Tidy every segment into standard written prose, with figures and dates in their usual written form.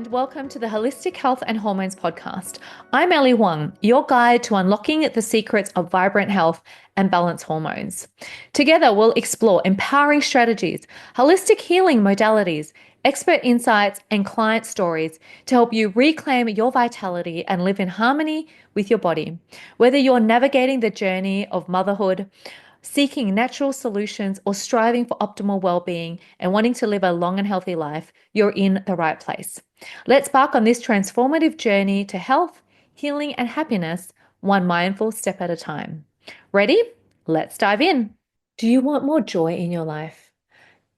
welcome to the Holistic Health and Hormones podcast. I'm Ellie Wang, your guide to unlocking the secrets of vibrant health and balanced hormones. Together, we'll explore empowering strategies, holistic healing modalities, expert insights, and client stories to help you reclaim your vitality and live in harmony with your body. Whether you're navigating the journey of motherhood, seeking natural solutions, or striving for optimal well-being and wanting to live a long and healthy life, you're in the right place. Let's embark on this transformative journey to health, healing, and happiness, one mindful step at a time. Ready? Let's dive in. Do you want more joy in your life?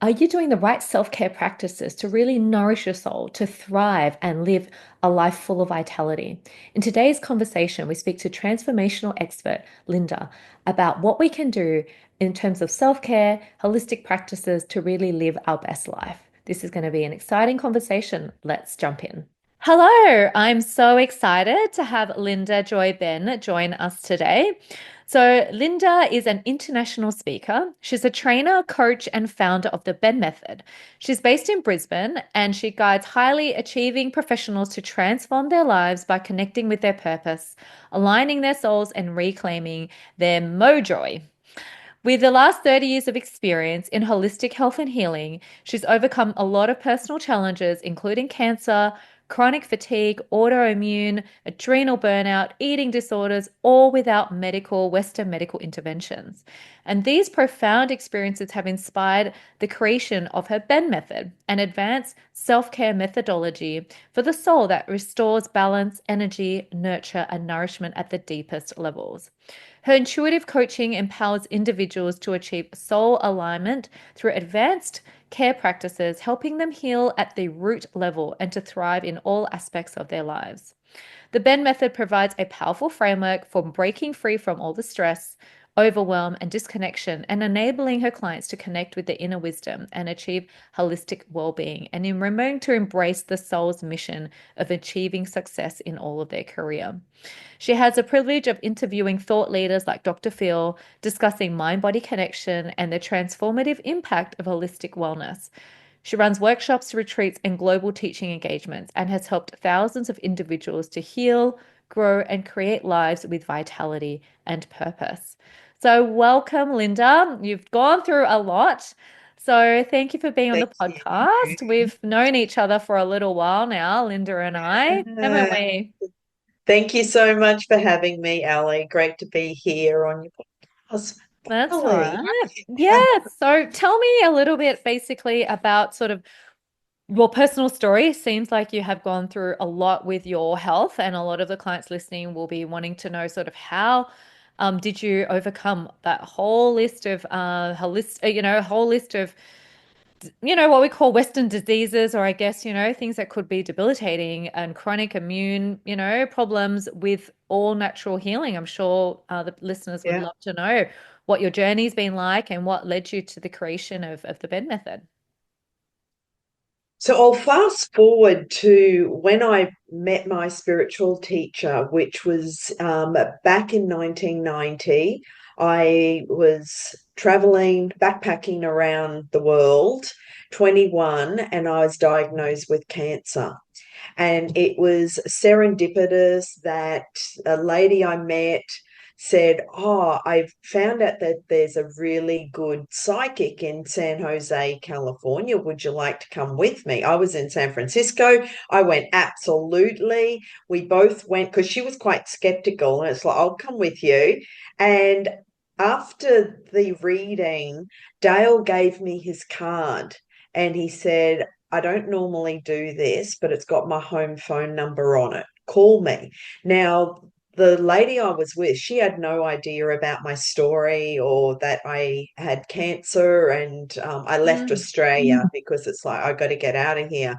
Are you doing the right self-care practices to really nourish your soul, to thrive and live a life full of vitality? In today's conversation, we speak to transformational expert Linda about what we can do in terms of self-care, holistic practices to really live our best life. This is going to be an exciting conversation. Let's jump in. Hello, I'm so excited to have Linda Joy Benn join us today. So, Linda is an international speaker. She's a trainer, coach, and founder of the BENN Method. She's based in Brisbane and she guides highly achieving professionals to transform their lives by connecting with their purpose, aligning their souls, and reclaiming their mojoy. With the last 30 years of experience in holistic health and healing, she's overcome a lot of personal challenges, including cancer, chronic fatigue, autoimmune, adrenal burnout, eating disorders, all without Western medical interventions. And these profound experiences have inspired the creation of her BENN Method, an advanced self-care methodology for the soul that restores balance, energy, nurture, and nourishment at the deepest levels. Her intuitive coaching empowers individuals to achieve soul alignment through advanced care practices, helping them heal at the root level and to thrive in all aspects of their lives. The BENN Method provides a powerful framework for breaking free from all the stress, overwhelm, and disconnection, and enabling her clients to connect with their inner wisdom and achieve holistic well-being, and in remembering to embrace the soul's mission of achieving success in all of their career. She has the privilege of interviewing thought leaders like Dr. Phil, discussing mind-body connection and the transformative impact of holistic wellness. She runs workshops, retreats, and global teaching engagements and has helped thousands of individuals to heal, grow, and create lives with vitality and purpose. So welcome, Linda. You've gone through a lot. So thank you for being on the Thank podcast. you. We've known each other for a little while now, Linda and I, haven't Uh, we? Thank you so much for having me, Ali. Great to be here on your podcast. That's all Ali, right. Yeah. So tell me a little bit basically about sort of your personal story. Seems like you have gone through a lot with your health, and a lot of the clients listening will be wanting to know sort of how did you overcome that whole list of whole list of what we call Western diseases, or I guess, things that could be debilitating and chronic immune, problems with all natural healing. I'm sure the listeners would yeah. love to know what your journey's been like and what led you to the creation of the BENN Method. So I'll fast forward to when I met my spiritual teacher, which was back in 1990. I was traveling, backpacking around the world, 21, and I was diagnosed with cancer. And it was serendipitous that a lady I met said, "Oh, I've found out that there's a really good psychic in San Jose, California. Would you like to come with me?" I was in San Francisco. I went, absolutely. We both went because she was quite skeptical. And it's like, "I'll come with you." And after the reading, Dale gave me his card and he said, "I don't normally do this, but it's got my home phone number on it. Call me." Now, the lady I was with, she had no idea about my story or that I had cancer. And I left Mm. Australia because it's like, I got to get out of here.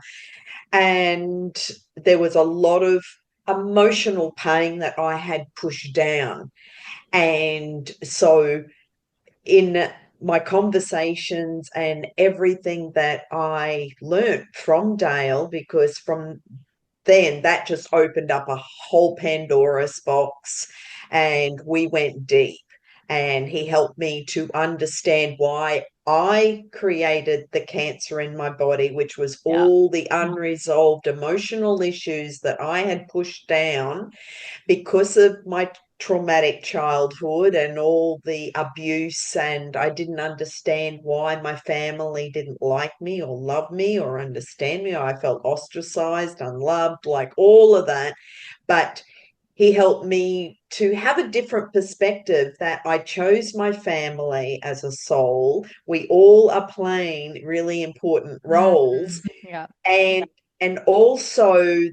And there was a lot of emotional pain that I had pushed down. And so, in my conversations and everything that I learnt from Dale, because from then that just opened up a whole Pandora's box and we went deep. and he helped me to understand why I created the cancer in my body, which was Yeah. all the unresolved emotional issues that I had pushed down because of my traumatic childhood and all the abuse. And I didn't understand why my family didn't like me or love me or understand me. I felt ostracized, unloved, like all of that. But he helped me to have a different perspective, that I chose my family as a soul. We all are playing really important roles, Yeah. and also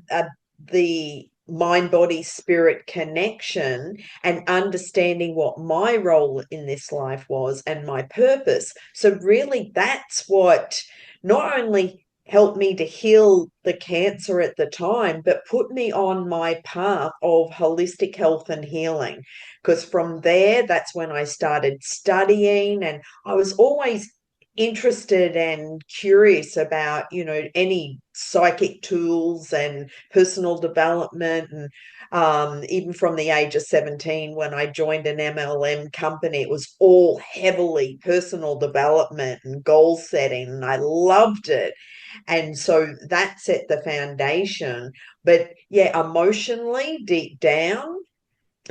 the mind body spirit connection, and understanding what my role in this life was and my purpose. So really that's what not only helped me to heal the cancer at the time, but put me on my path of holistic health and healing. Because from there, that's when I started studying, and I was always interested and curious about, any psychic tools and personal development. And even from the age of 17, when I joined an MLM company, it was all heavily personal development and goal setting, and I loved it. And so that set the foundation. But yeah, emotionally, deep down,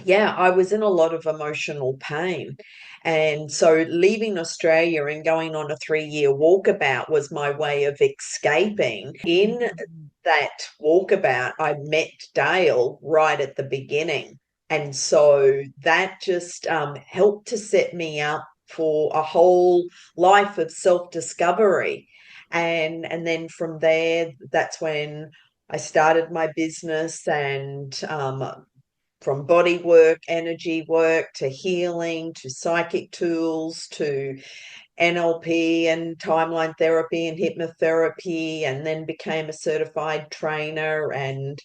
yeah, I was in a lot of emotional pain. And so leaving Australia and going on a 3-year walkabout was my way of escaping. In that walkabout, I met Dale right at the beginning. And so that just helped to set me up for a whole life of self-discovery. And then from there, that's when I started my business, and from body work, energy work, to healing, to psychic tools, to NLP and timeline therapy and hypnotherapy, and then became a certified trainer, and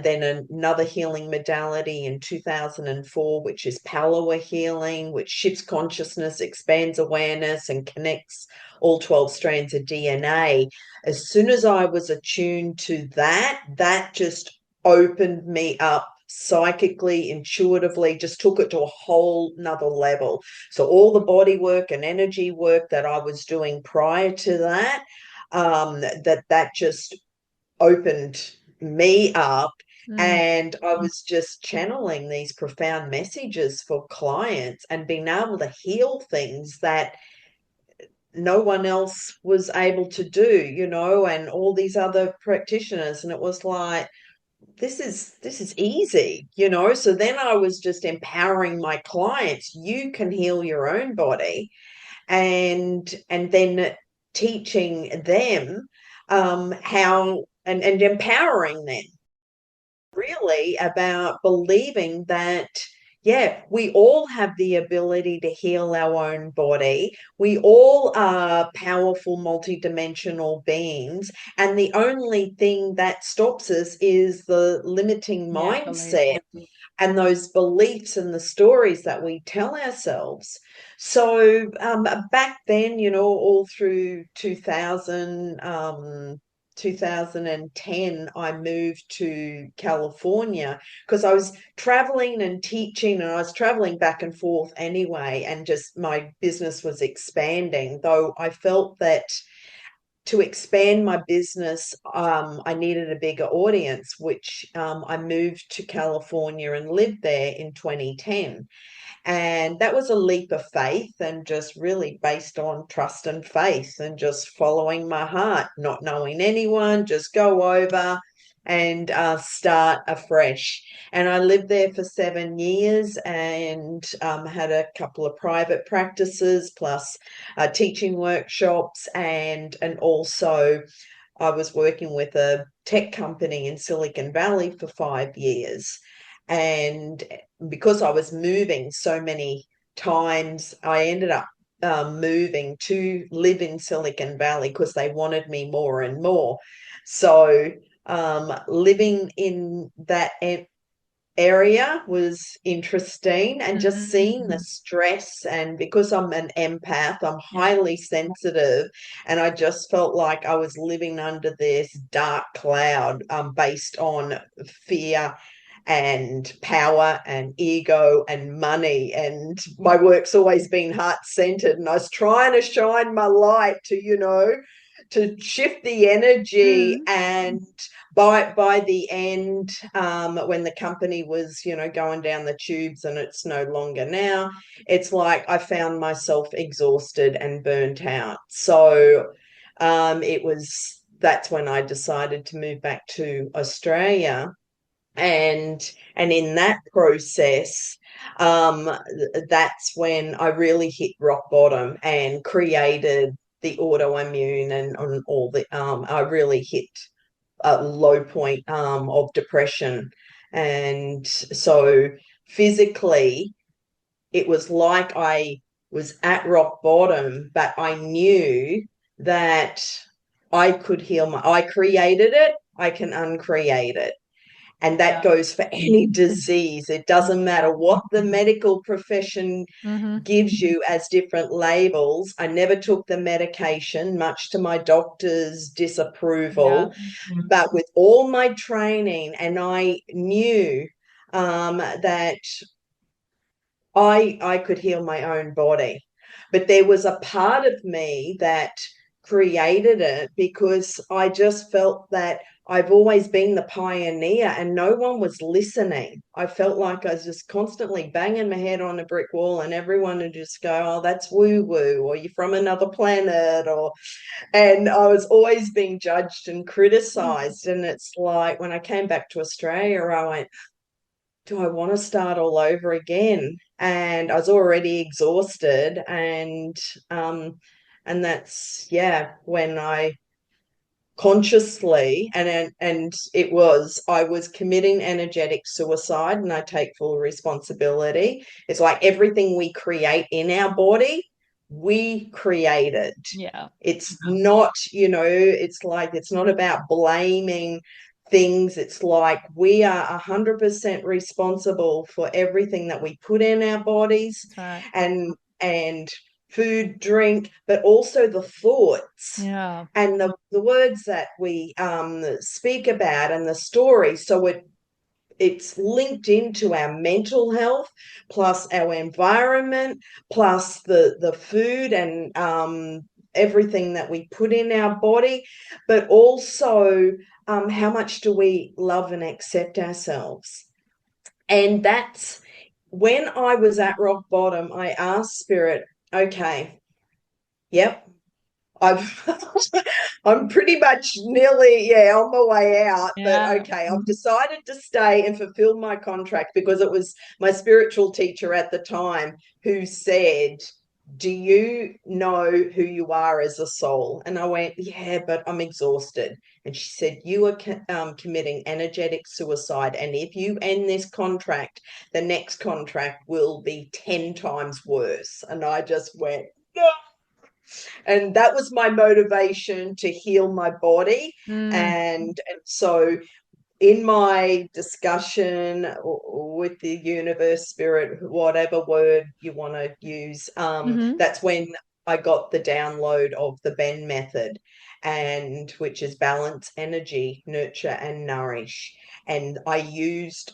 then another healing modality in 2004, which is Palawa healing, which shifts consciousness, expands awareness, and connects all 12 strands of DNA. As soon as I was attuned to that, that just opened me up psychically, intuitively, just took it to a whole nother level. So all the body work and energy work that I was doing prior to that, that just opened me up. Mm. And I was just channeling these profound messages for clients and being able to heal things that no one else was able to do, and all these other practitioners. And it was like, this is easy. So then I was just empowering my clients. You can heal your own body, and then teaching them how, and empowering them really about believing that, yeah, we all have the ability to heal our own body. We all are powerful, multidimensional beings. And the only thing that stops us is the limiting Yeah, belief. mindset and those beliefs and the stories that we tell ourselves. So back then, all through 2010, I moved to California because I was traveling and teaching, and I was traveling back and forth anyway, and just my business was expanding, though I felt that to expand my business, I needed a bigger audience, which I moved to California and lived there in 2010. And that was a leap of faith, and just really based on trust and faith and just following my heart, not knowing anyone, just go over and start afresh. And I lived there for 7 years, and had a couple of private practices, plus teaching workshops, and also I was working with a tech company in Silicon Valley for 5 years. And because I was moving so many times, I ended up moving to live in Silicon Valley because they wanted me more and more. So living in that area was interesting, and just seeing the stress. And because I'm an empath, I'm Yeah. highly sensitive, and I just felt like I was living under this dark cloud, based on fear and power and ego and money. And my work's always been heart-centered. And I was trying to shine my light to, to shift the energy. Mm. And by the end, when the company was, going down the tubes, and it's no longer now, it's like I found myself exhausted and burnt out. So that's when I decided to move back to Australia. And in that process, um that's when I really hit rock bottom and created the autoimmune, and on all the I really hit a low point of depression. And so physically, it was like I was at rock bottom, but I knew that I created it, I can uncreate it. And that Yeah. goes for any disease. It doesn't matter what the medical profession Mm-hmm. gives you as different labels. I never took the medication, much to my doctor's Yeah. disapproval. But with all my training, and I knew that I could heal my own body. But there was a part of me that created it because I just felt that I've always been the pioneer and no one was listening. I felt like I was just constantly banging my head on a brick wall, and everyone would just go, "Oh, that's woo woo," or "You're from another planet," or and I was always being judged and criticized. And it's like when I came back to Australia, I went, do I want to start all over again? And I was already exhausted, and that's, yeah, when I consciously, and I was committing energetic suicide, and I take full responsibility. It's like everything we create in our body, we created. Yeah. It's not, it's like it's not about blaming things. It's like we are 100% responsible for everything that we put in our bodies, That's right. and food, drink, but also the thoughts Yeah. and the words that we speak about, and the story. So it's linked into our mental health, plus our environment, plus the food, and everything that we put in our body, but also how much do we love and accept ourselves. And that's when I was at rock bottom. I asked Spirit, okay, yep, I've I'm pretty much nearly, yeah, on my way out. But Yeah. okay, I've decided to stay and fulfill my contract, because it was my spiritual teacher at the time who said, "Do you know who you are as a soul?" And I went, "Yeah, but I'm exhausted." And she said, "You are committing energetic suicide, and if you end this contract, the next contract will be 10 times worse." And I just went, "No." And that was my motivation to heal my body. Mm. And so in my discussion with the universe, spirit, whatever word you want to use, Mm-hmm. that's when I got the download of the BENN method, and which is balance, energy, nurture, and nourish. And I used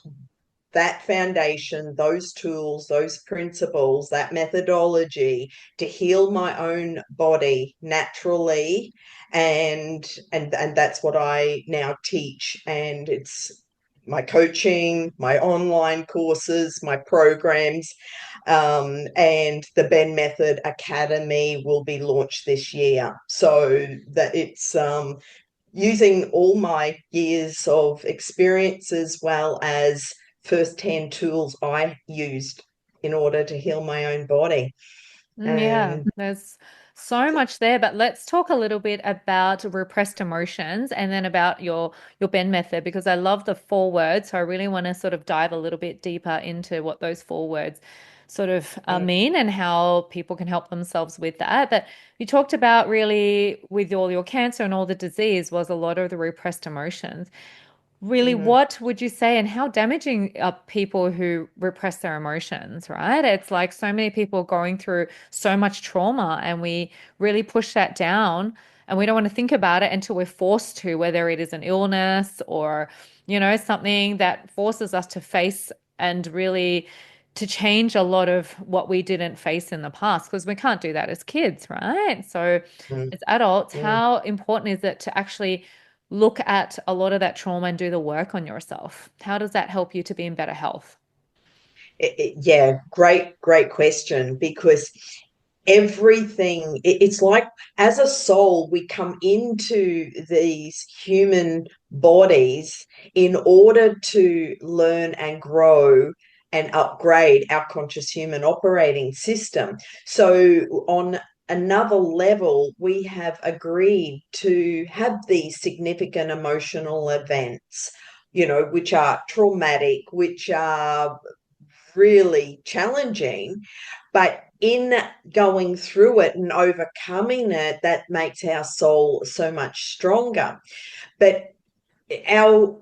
that foundation, those tools, those principles, that methodology to heal my own body naturally. And that's what I now teach. And it's my coaching, my online courses, my programs, and the BENN Method Academy will be launched this year. So that it's using all my years of experience, as well as first-hand tools I used in order to heal my own body. Yeah, And there's so much there, but let's talk a little bit about repressed emotions and then about your BENN method, because I love the four words. So I really want to sort of dive a little bit deeper into what those four words sort of mean and how people can help themselves with that. But you talked about really with all your cancer and all the disease was a lot of the repressed emotions. Really, mm, what would you say, and how damaging are people who repress their emotions, right? It's like so many people going through so much trauma, and we really push that down, and we don't want to think about it until we're forced to, whether it is an illness or something that forces us to face and really to change a lot of what we didn't face in the past because we can't do that as kids, right? So Mm, as adults, mm. how important is it to actually look at a lot of that trauma and do the work on yourself? How does that help you to be in better health? Yeah, great question, because it's like, as a soul, we come into these human bodies in order to learn and grow and upgrade our conscious human operating system. So on another level, we have agreed to have these significant emotional events, which are traumatic, which are really challenging. But in going through it and overcoming it, that makes our soul so much stronger. But our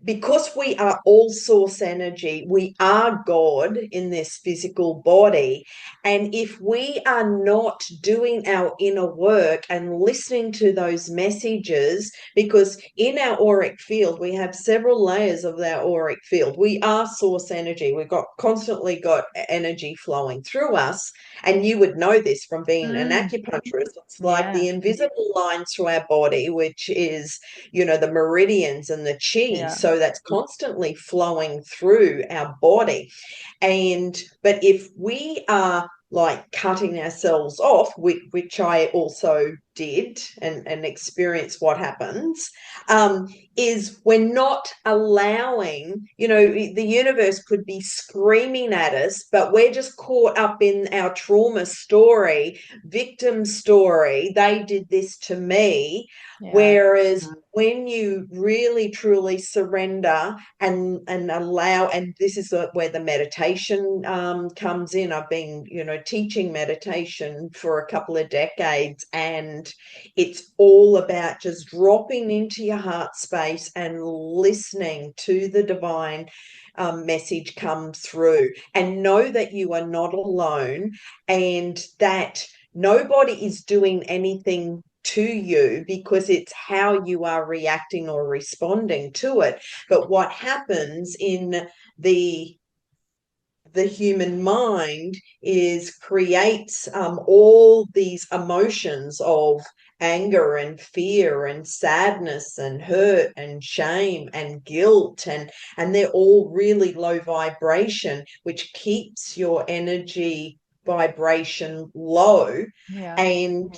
because we are all source energy, we are God in this physical body. And if we are not doing our inner work and listening to those messages, because in our auric field, we have several layers of our auric field. We are source energy. We've got constantly got energy flowing through us. And you would know this from being an Mm, acupuncturist. It's like yeah, the invisible lines through our body, which is the meridians and the chi. yeah, So that's constantly flowing through our body. But if we are like cutting ourselves off, which I also did and experience what happens, is we're not allowing, the universe could be screaming at us, but we're just caught up in our trauma story, victim story. They did this to me. yeah, Whereas when you really truly surrender and allow, and this is where the meditation comes in. I've been teaching meditation for a couple of decades, and it's all about just dropping into your heart space and listening to the divine message come through, and know that you are not alone, and that nobody is doing anything to you, because it's how you are reacting or responding to it. But what happens in the the human mind is creates all these emotions of anger and fear and sadness and hurt and shame and guilt, and they're all really low vibration, which keeps your energy vibration low. yeah, And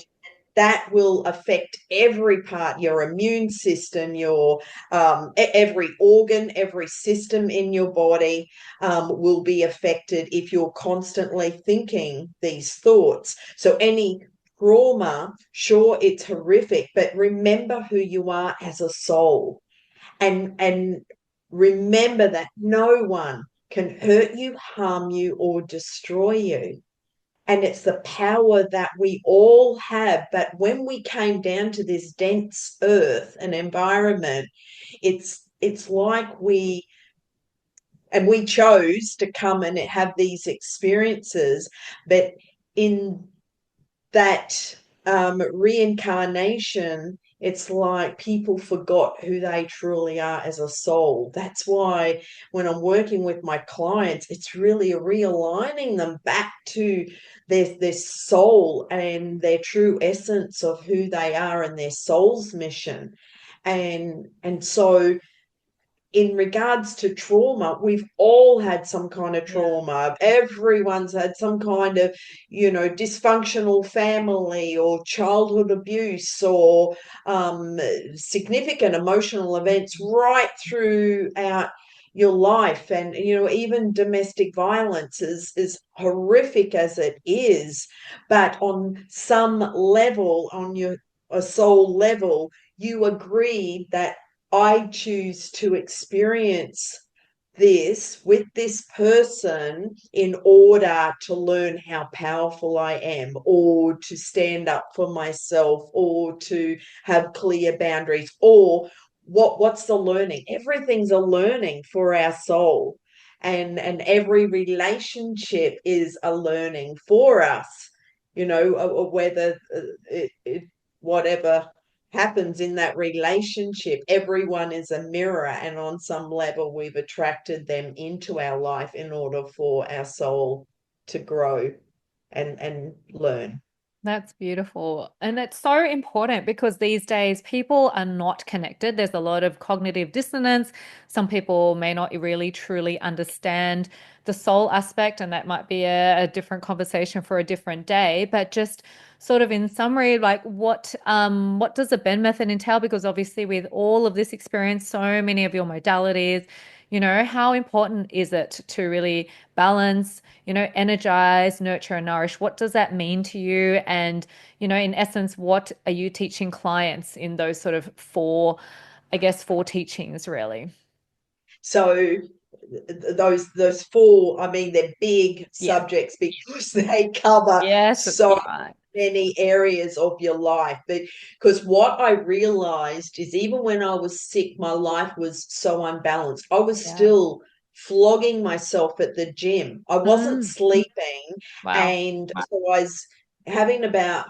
that will affect every part, your immune system, your every organ, every system in your body will be affected if you're constantly thinking these thoughts. So any trauma, sure, it's horrific, but remember who you are as a soul, and remember that no one can hurt you, harm you, or destroy you. And it's the power that we all have. But when we came down to this dense earth and environment, it's like we chose to come and have these experiences. But in that reincarnation, it's like people forgot who they truly are as a soul. That's why when I'm working with my clients, it's really realigning them back to their soul and their true essence of who they are and their soul's mission. And so in regards to trauma, we've all had some kind of yeah, trauma. Everyone's had some kind of, dysfunctional family or childhood abuse or significant emotional events right throughout your life. And, even domestic violence is horrific as it is. But on some level, on your a soul level, you agree that I choose to experience this with this person in order to learn how powerful I am, or to stand up for myself, or to have clear boundaries, or what's the learning? Everything's a learning for our soul. And every relationship is a learning for us, whether whatever happens in that relationship. Everyone is a mirror, and on some level, we've attracted them into our life in order for our soul to grow and learn. That's beautiful. And it's so important because these days people are not connected. There's a lot of cognitive dissonance. Some people may not really truly understand the soul aspect, and that might be a different conversation for a different day. But just sort of in summary, like what does the BENN method entail? Because obviously with all of this experience, so many of your modalities, how important is it to really balance, energize, nurture, and nourish? What does that mean to you? And, in essence, what are you teaching clients in those sort of four, I guess, four teachings, really? So those four, I mean, they're big Yeah. subjects because they cover Yes, that's so right. many areas of your life. But because what I realized is even when I was sick, my life was so unbalanced. I was Yeah. still flogging myself at the gym. I wasn't Mm. sleeping. Wow. And so I was having about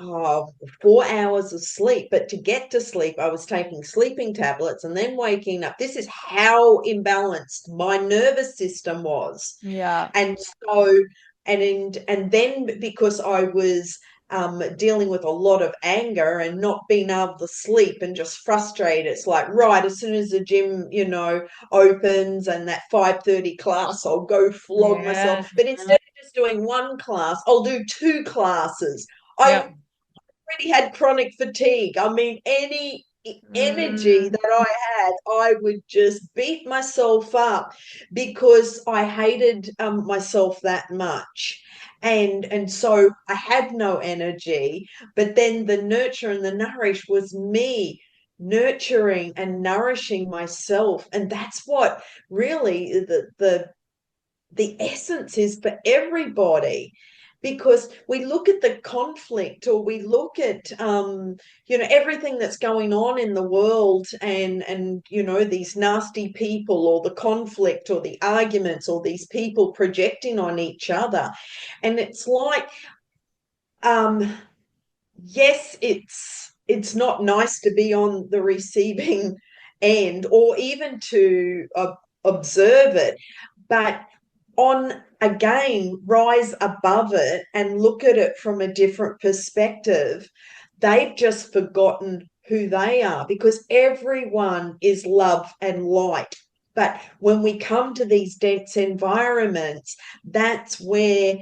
4 hours of sleep. But to get to sleep, I was taking sleeping tablets and then waking up. This is how imbalanced my nervous system was. Yeah. And so, and then because I was dealing with a lot of anger and not being able to sleep and just frustrated, it's like, right, as soon as the gym, opens and that 5:30 class, I'll go flog myself. Yeah. But instead of just doing one class, I'll do two classes. I Yeah. already had chronic fatigue. I mean, any energy Mm. that I had, I would just beat myself up because I hated myself that much. And so I had no energy. But then the nurture and the nourish was me nurturing and nourishing myself. And that's what really the essence is for everybody, because we look at the conflict, or we look at everything that's going on in the world, and these nasty people, or the conflict, or the arguments, or these people projecting on each other. And it's like, um yes, it's not nice to be on the receiving end, or even to observe it, but on again, rise above it and look at it from a different perspective. They've just forgotten who they are, because everyone is love and light. But when we come to these dense environments, that's where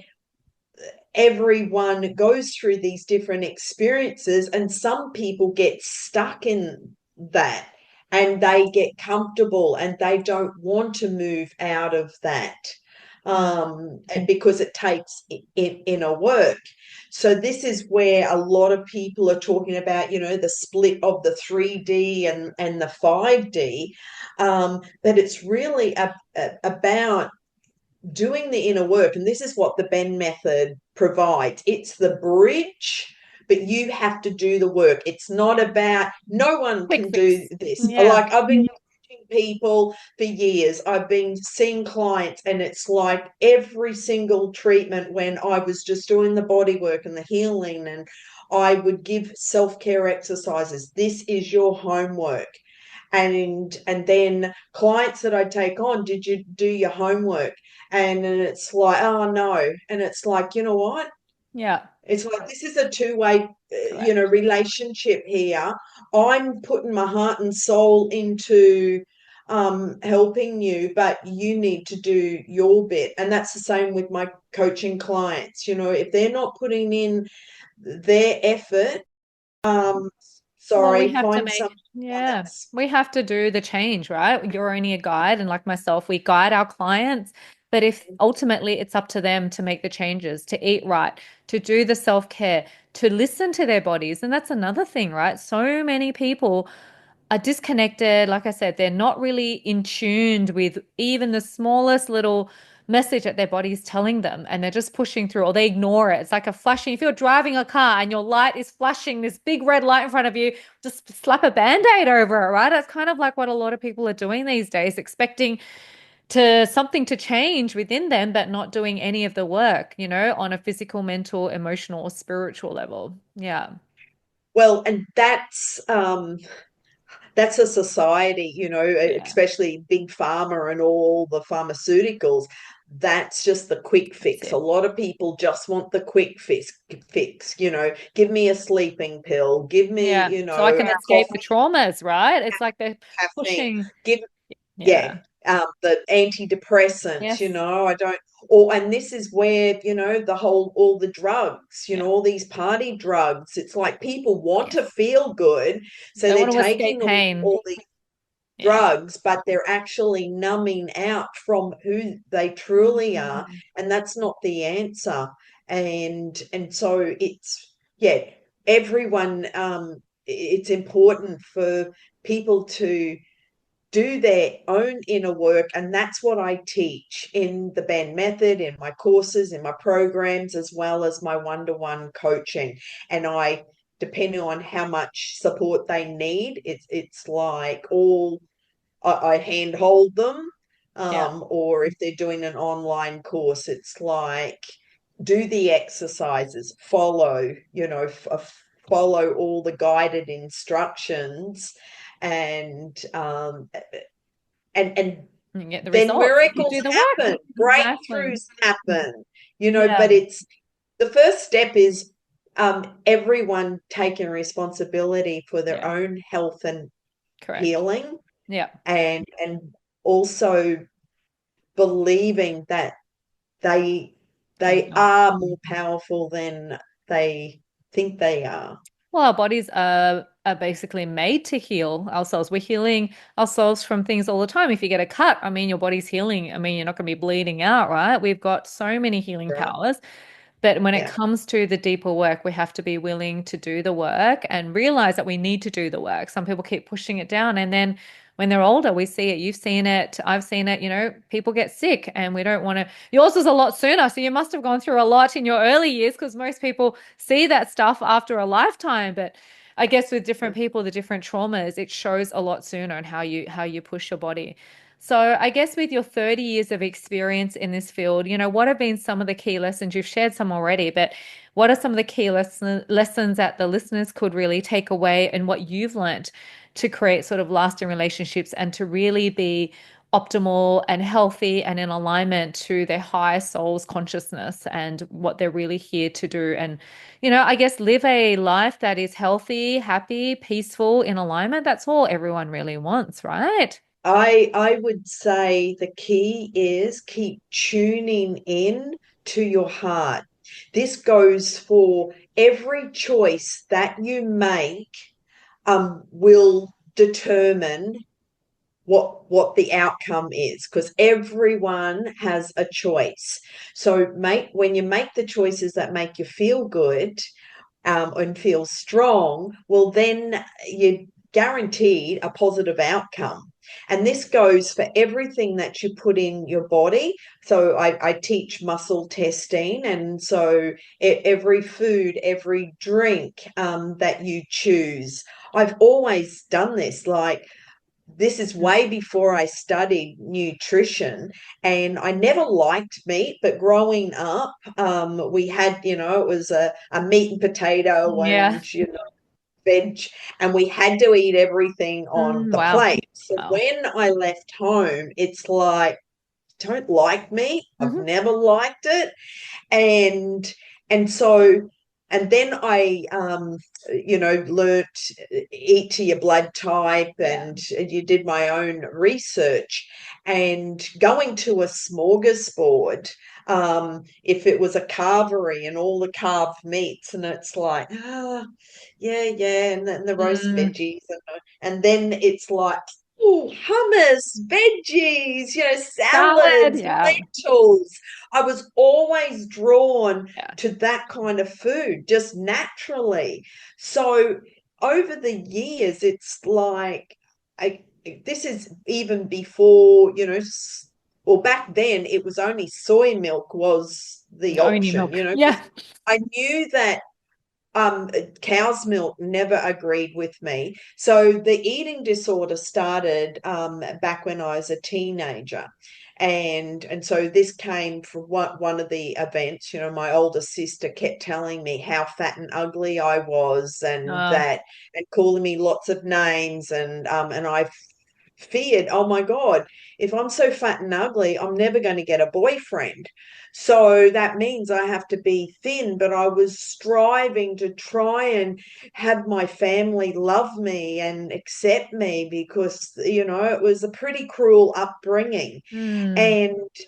everyone goes through these different experiences, and some people get stuck in that, and they get comfortable and they don't want to move out of that, and because it takes inner work. So this is where a lot of people are talking about, the split of the 3D and the 5D, but it's really about doing the inner work. And this is what the BENN method provides. It's the bridge, but you have to do the work. It's not about, no one Quick can do fix. this. Yeah. Like, I've been coaching people for years. I've been seeing clients, and it's like every single treatment, when I was just doing the body work and the healing, and I would give self-care exercises. This is your homework. And then clients that I take on, did you do your homework? And then it's like, oh no. And it's like, you know what? Yeah. It's like, this is a two-way, Correct. relationship here. I'm putting my heart and soul into helping you, but you need to do your bit. And that's the same with my coaching clients. If they're not putting in their effort, um, Well, we sorry, have to find make, someone yeah, that's we have to do the change, right? You're only a guide, and like myself, we guide our clients. But if ultimately it's up to them to make the changes, to eat right, to do the self-care, to listen to their bodies. And that's another thing, right? So many people are disconnected. Like I said, they're not really in tuned with even the smallest little message that their body's telling them, and they're just pushing through, or they ignore it. It's like a flashing. If you're driving a car and your light is flashing this big red light in front of you, just slap a band-aid over it, right? It's kind of like what a lot of people are doing these days, expecting to something to change within them, but not doing any of the work, on a physical, mental, emotional, or spiritual level. Yeah. Well, and that's a society, Yeah, especially big pharma and all the pharmaceuticals. That's just the quick that's fix. A it. lot of people just want the quick fix. Give me a sleeping pill, give me, Yeah. So I can a escape the coffee, traumas, right? It's like they're caffeine. pushing. Give Yeah, Yeah. the antidepressants, Yes. I don't, or and this is where, all the drugs, Yeah. all these party drugs. It's like people want to Yes. feel good, so They they're want to escape taking pain. all these Yeah. drugs, but they're actually numbing out from who they truly are, Mm. and that's not the answer. And so yeah, everyone, it's important for people to do their own inner work. And that's what I teach in the BENN Method, in my courses, in my programs, as well as my one-to-one coaching. And depending on how much support they need, it's like I handhold them. Yeah. Or if they're doing an online course, it's like do the exercises, follow all the guided instructions, and and And you get the then results if you miracles do the work. happen, Exactly. breakthroughs happen, but Yeah. it's the first step is everyone taking responsibility for their Yeah. own health and Correct. healing, Yeah. and also believing that they They're they not. are more powerful than they think they are. Well, our bodies are basically made to heal ourselves. We're healing ourselves from things all the time. If you get a cut, I mean, your body's healing. I mean, you're not going to be bleeding out, right? We've got so many healing Right? powers. But when it Yeah. comes to the deeper work, we have to be willing to do the work and realize that we need to do the work. Some people keep pushing it down. And then when they're older, we see it. You've seen it. I've seen it. People get sick and we don't want to. Yours was a lot sooner. So you must have gone through a lot in your early years because most people see that stuff after a lifetime. But I guess with different people, the different traumas, it shows a lot sooner and how you push your body. So, I guess with your 30 years of experience in this field, what have been some of the key lessons? You've shared some already, but what are some of the key lessons that the listeners could really take away and what you've learned to create sort of lasting relationships and to really be optimal and healthy and in alignment to their higher soul's consciousness and what they're really here to do? And, I guess live a life that is healthy, happy, peaceful, in alignment. That's all everyone really wants, right? I would say the key is keep tuning in to your heart. This goes for every choice that you make, will determine what the outcome is, because everyone has a choice. So when you make the choices that make you feel good, and feel strong, well, then you're guaranteed a positive outcome. And this goes for everything that you put in your body. So I teach muscle testing. And so every food, every drink, that you choose, I've always done this. Like, this is way before I studied nutrition, and I never liked meat. But growing up, we had, it was a meat and potato Yeah. and, veg, and we had to eat everything on the Wow. plate. So Wow. when I left home, it's like, don't like meat. I've Hmm. never liked it. and and so and then I learnt eat to your blood type, Yeah. and you did my own research, and going to a smorgasbord, if it was a carvery and all the carved meats, and it's like, yeah, and then the roast Mm, veggies, and then it's like, oh, hummus, veggies, salad. salads, Yeah. lentils. I was always drawn Yeah. to that kind of food just naturally. So over the years, it's like, this is even before, well, back then it was only soy milk was the Only option, milk. because Yeah. I knew that cow's milk never agreed with me. So the eating disorder started back when I was a teenager. And so this came from one of the events. My older sister kept telling me how fat and ugly I was, Uh, and calling me lots of names, and I feared, oh my God, if I'm so fat and ugly, I'm never going to get a boyfriend. So that means I have to be thin. But I was striving to try and have my family love me and accept me, because, it was a pretty cruel upbringing. mm,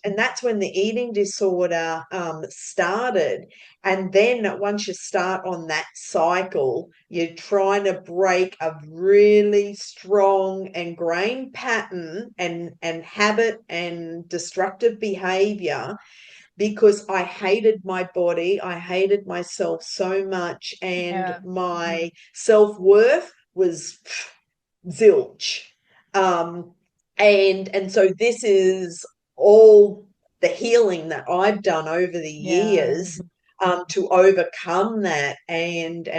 And that's when the eating disorder started. And then once you start on that cycle, you're trying to break a really strong ingrained pattern and habit and destructive behavior, because I hated my body, I hated myself so much, and yeah, my self-worth was zilch. Um, and so this is all the healing that I've done over the yeah, years, to overcome that, and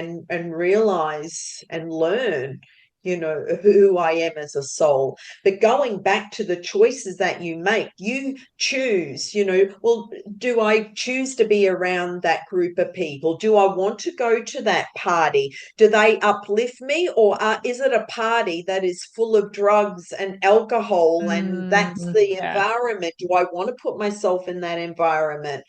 realize and learn, who I am as a soul. But going back to the choices that you make, you choose, well, do I choose to be around that group of people? Do I want to go to that party? Do they uplift me, or is it a party that is full of drugs and alcohol, and that's the yeah, environment? Do I want to put myself in that environment?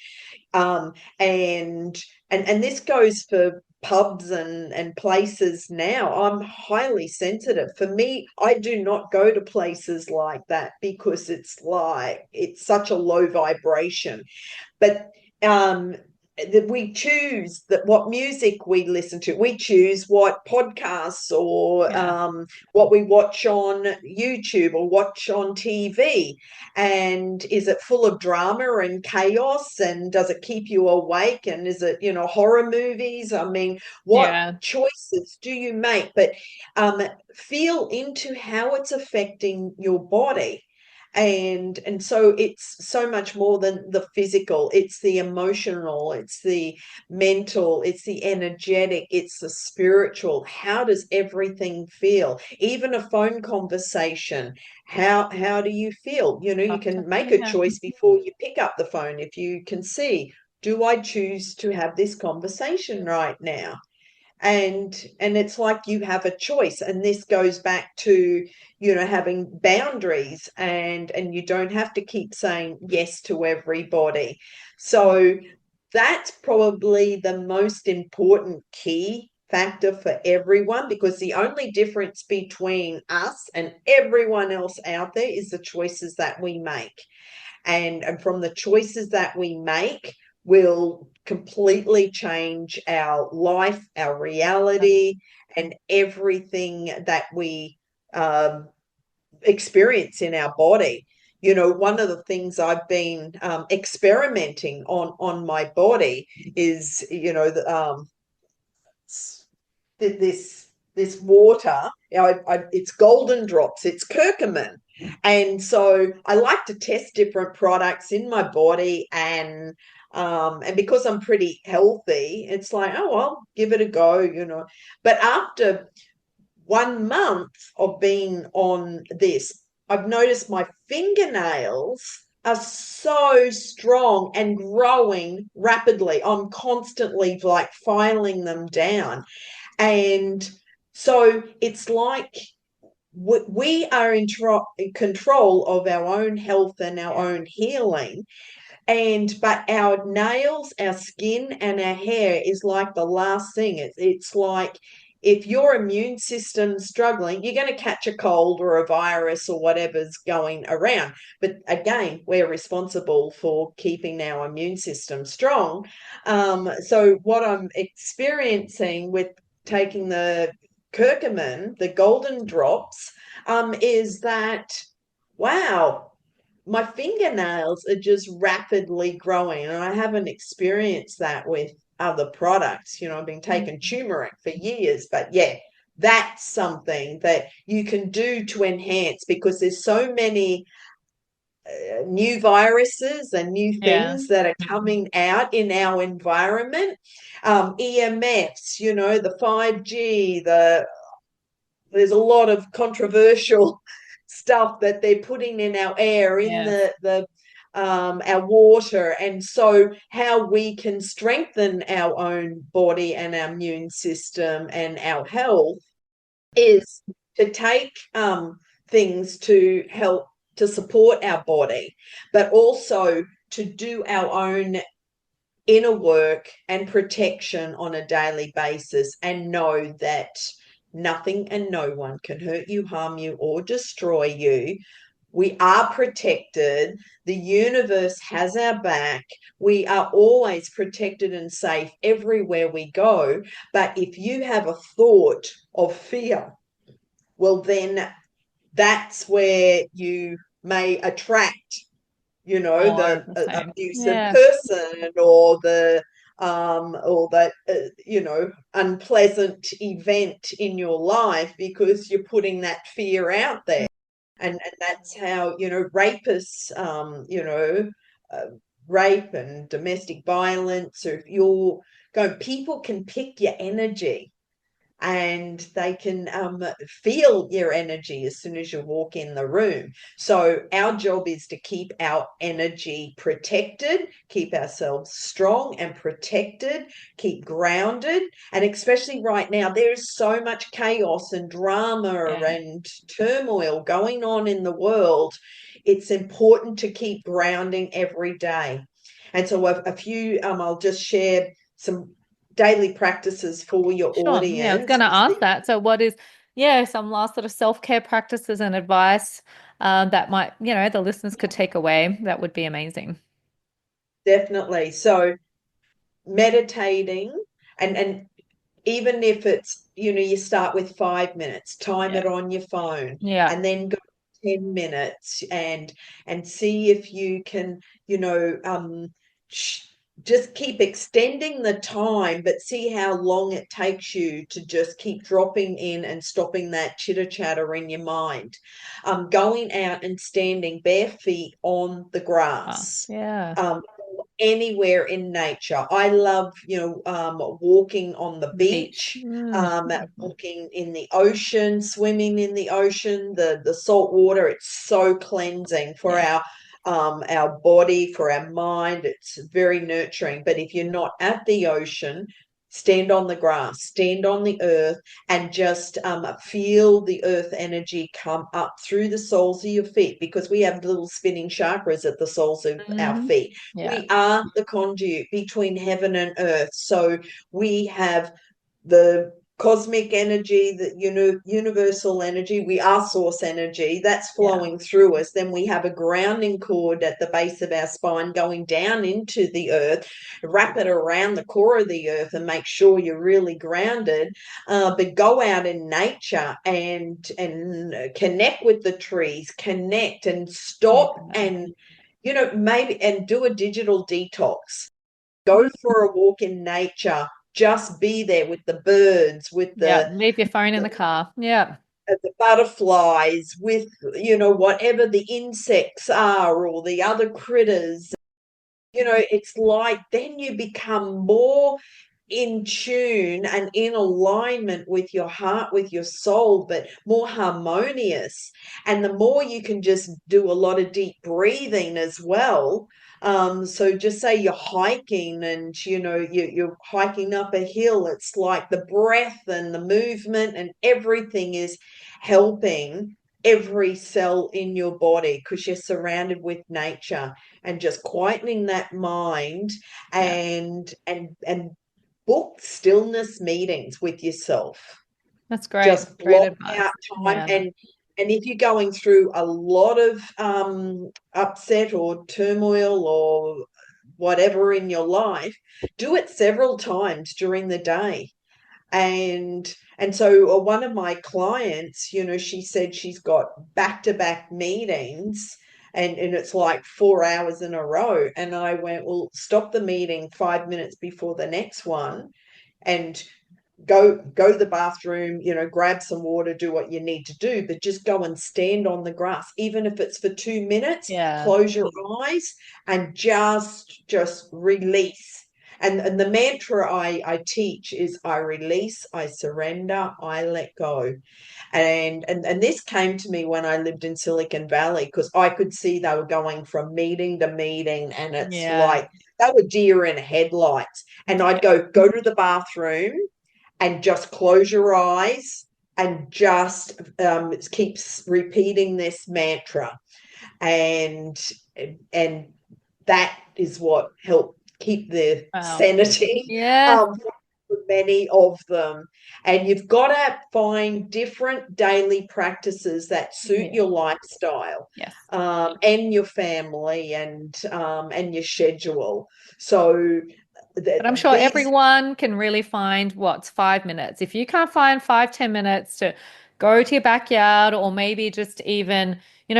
Um, and and this goes for pubs and places now. I'm highly sensitive. For me, I do not go to places like that, because it's such a low vibration. But um that we choose that what music we listen to, we choose what podcasts, or yeah, what we watch on YouTube or watch on TV. And is it full of drama and chaos, and does it keep you awake, and is it, horror movies? I mean, what yeah, choices do you make? But feel into how it's affecting your body. And so it's so much more than the physical. It's the emotional, it's the mental, it's the energetic, it's the spiritual. How does everything feel? Even a phone conversation, how do you feel? You tough to can make say, a yeah, choice before you pick up the phone. If you can see, do I choose to have this conversation right now? And it's like you have a choice. And this goes back to, having boundaries, and you don't have to keep saying yes to everybody. So that's probably the most important key factor for everyone, because the only difference between us and everyone else out there is the choices that we make. And from the choices that we make will completely change our life, our reality, and everything that we um, experience in our body. One of the things I've been experimenting on my body is, this water. It's golden drops, it's curcumin. And so I like to test different products in my body, and because I'm pretty healthy, it's like, oh, I'll give it a go. But after 1 month of being on this, I've noticed my fingernails are so strong and growing rapidly. I'm constantly like filing them down. And so it's like we are in control of our own health and our yeah, own healing. But our nails, our skin, and our hair is like the last thing. It's like, if your immune system's struggling, you're going to catch a cold or a virus or whatever's going around. But again, we're responsible for keeping our immune system strong. So what I'm experiencing with taking the curcumin, the golden drops, is that, wow, my fingernails are just rapidly growing, and I haven't experienced that with other products. I've been taking mm, turmeric for years, but yeah, that's something that you can do to enhance, because there's so many new viruses and new yeah, things that are coming out in our environment. EMFs, the 5G, there's a lot of controversial stuff that they're putting in our air, in Yes. the our water. And so how we can strengthen our own body and our immune system and our health is to take things to help to support our body, but also to do our own inner work and protection on a daily basis, and know that nothing and no one can hurt you, harm you, or destroy you. We are protected. The universe has our back. We are always protected and safe everywhere we go. But if you have a thought of fear, well, then that's where you may attract, More the of the same. abusive Yeah. person, or that unpleasant event in your life, because you're putting that fear out there. And that's how, rapists, uh, rape and domestic violence, or if you're going, people can pick your energy, and they can feel your energy as soon as you walk in the room. So our job is to keep our energy protected, keep ourselves strong and protected, keep grounded. And especially right now, there is so much chaos and drama Yeah. and turmoil going on in the world. It's important to keep grounding every day. And so a few, I'll just share some daily practices for your Sure. Yeah, I was going audience. to ask that. So, what is, yeah, some last sort of self-care practices and advice that might, the listeners could take away? That would be amazing. Definitely. So meditating, and even if it's, you start with 5 minutes, time Yeah. it on your phone, Yeah. and then go 10 minutes, and see if you can, you know, just keep extending the time, but see how long it takes you to just keep dropping in and stopping that chitter chatter in your mind. Going out and standing bare feet on the grass. Yeah. Um, Anywhere in nature. I love, walking on the The beach. beach, Mm. Beautiful. walking in the ocean, swimming in the ocean. The salt water, it's so cleansing for Yes. our body, for our mind. It's very nurturing. But if you're not at the ocean, stand on the grass, stand on the earth, and just feel the earth energy come up through the soles of your feet, because we have little spinning chakras at the soles of our Hmm. feet. Yeah. We are the conduit between heaven and earth. So we have the cosmic energy, the universal energy. We are source energy that's Yeah. flowing through us. Then we have a grounding cord at the base of our spine going down into the earth. Wrap it around the core of the earth and make sure you're really grounded. But go out in nature and connect with the trees, connect and stop, Yeah. and maybe, and do a digital detox. Go Mm. for a walk in nature. Just be there with the birds, with Yeah. Leave your phone in the car. Yeah. the butterflies, with whatever the insects are, or the other critters. It's like then you become more in tune and in alignment with your heart, with your soul, but more harmonious. And the more you can just do a lot of deep breathing as well. So just say you're hiking, and you're hiking up a hill. It's like the breath and the movement and everything is helping every cell in your body, because you're surrounded with nature, and just quietening that mind, Yeah. and book stillness meetings with yourself. That's great. Just Great block out advice. time. Yeah. And if you're going through a lot of upset or turmoil or whatever in your life, do it several times during the day. And so one of my clients, she said she's got back-to-back meetings, and it's like 4 hours in a row. And I went, well, stop the meeting 5 minutes before the next one, and go to the bathroom, grab some water, do what you need to do, but just go and stand on the grass, even if it's for 2 minutes. Yeah. Close your eyes and just release. And the mantra I teach is I release, I surrender, I let go. And this came to me when I lived in Silicon Valley, because I could see they were going from meeting to meeting, and it's Yeah. like they were deer in headlights. And I'd go to the bathroom and just close your eyes and just keeps repeating this mantra, and and that is what helped keep the Wow. sanity Yes. for many of them. And you've got to find different daily practices that suit Yeah. your lifestyle, Yes. and your family, and your schedule. So But I'm sure these everyone can really find what's 5 minutes. If you can't find 5, 10 minutes to go to your backyard, or maybe just even,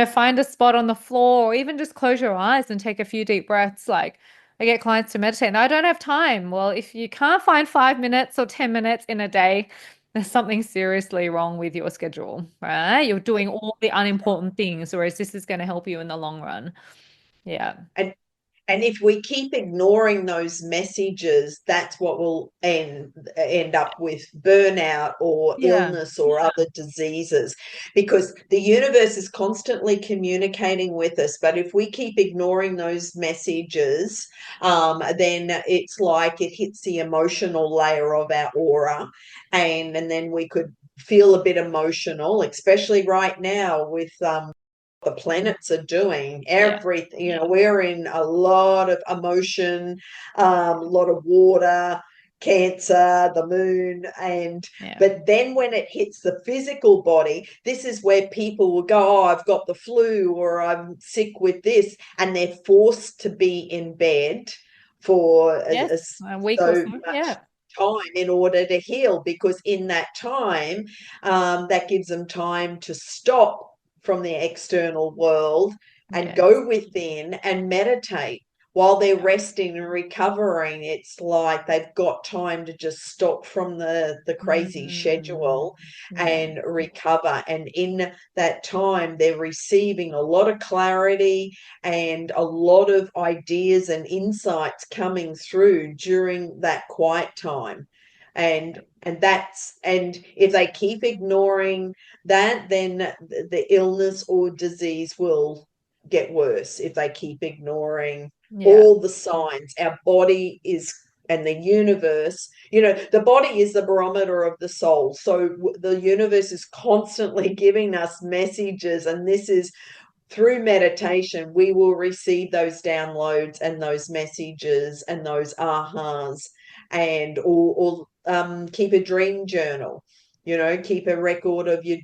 find a spot on the floor, or even just close your eyes and take a few deep breaths. Like I get clients to meditate and I don't have time. Well, if you can't find 5 minutes or 10 minutes in a day, there's something seriously wrong with your schedule, right? You're doing all the unimportant things, whereas this is going to help you in the long run. Yeah. and And if we keep ignoring those messages, that's what will end up with burnout or Yeah. illness or other diseases, because the universe is constantly communicating with us. But if we keep ignoring those messages, then it's like it hits the emotional layer of our aura, and then we could feel a bit emotional, especially right now with the planets are doing Yeah. everything. We're in a lot of emotion, a lot of water, Cancer, the moon. And Yeah. but then when it hits the physical body, this is where people will go, oh, I've got the flu, or I'm sick with this, and they're forced to be in bed for Yes. A week or so so. much Yeah. time in order to heal, because in that time, that gives them time to stop from the external world and Yeah. go within and meditate while they're resting and recovering. It's like they've got time to just stop from the crazy Mm, schedule yeah. and recover. And in that time, they're receiving a lot of clarity and a lot of ideas and insights coming through during that quiet time. And if they keep ignoring that, then the illness or disease will get worse if they keep ignoring Yeah. all the signs. Our body is, and the universe, the body is the barometer of the soul. So the universe is constantly giving us messages, and this is through meditation, we will receive those downloads and those messages and those ahas. And or keep a dream journal, keep a record of your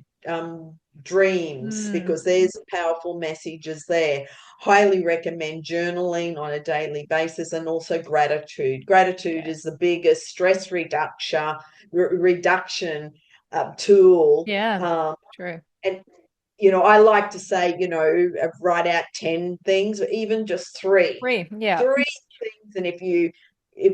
dreams, Mm, because there's powerful messages there. Highly recommend journaling on a daily basis, and also gratitude yeah. is the biggest stress reduction tool. Yeah. um, True. and I like to say, write out 10 things, or even just three. Free. Yeah. Three things. And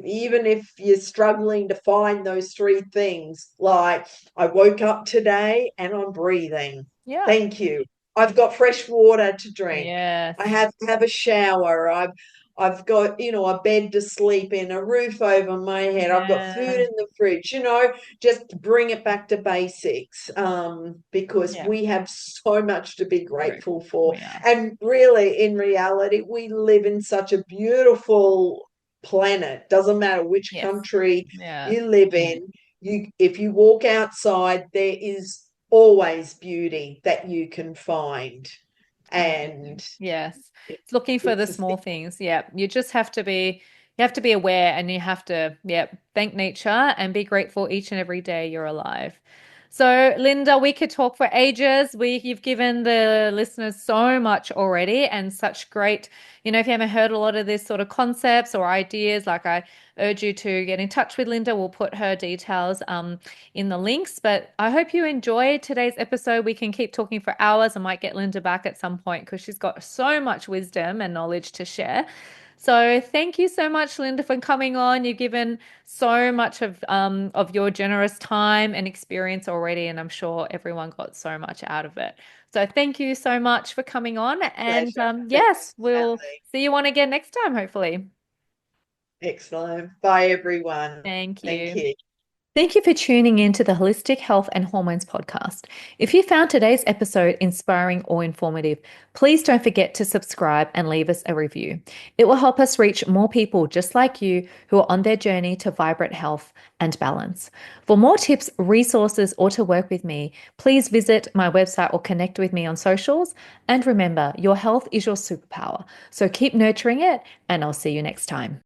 even if you're struggling to find those three things, like, I woke up today and I'm breathing. Yeah. Thank you. I've got fresh water to drink. I Yes. have a shower. I've got, a bed to sleep in, a roof over my head. I've got food Yeah. in the fridge, just bring it back to basics, because Yeah. we have so much to be grateful Grateful. for. We are. And really, in reality, we live in such a beautiful planet. Doesn't matter which Yes. country Yeah. you live in. If you walk outside, there is always beauty that you can find. Amazing. And Yes. it, It's looking for the it's a small things. Yeah. You have to be aware, and you have to, yeah, thank nature and be grateful each and every day you're alive. So, Linda, we could talk for ages. You've given the listeners so much already, and such great, if you haven't heard a lot of this sort of concepts or ideas, like, I urge you to get in touch with Linda. We'll put her details in the links. But I hope you enjoyed today's episode. We can keep talking for hours. I might get Linda back at some point because she's got so much wisdom and knowledge to share. So thank you so much, Linda, for coming on. You've given so much of your generous time and experience already, and I'm sure everyone got so much out of it. So thank you so much for coming on. And pleasure. yes, Thanks, we'll Sally. see you on again next time, hopefully. Excellent. Bye, everyone. Thank Thank you. you. Thank you for tuning in to the Holistic Health and Hormones podcast. If you found today's episode inspiring or informative, please don't forget to subscribe and leave us a review. It will help us reach more people just like you who are on their journey to vibrant health and balance. For more tips, resources, or to work with me, please visit my website or connect with me on socials. And remember, your health is your superpower. So keep nurturing it, and I'll see you next time.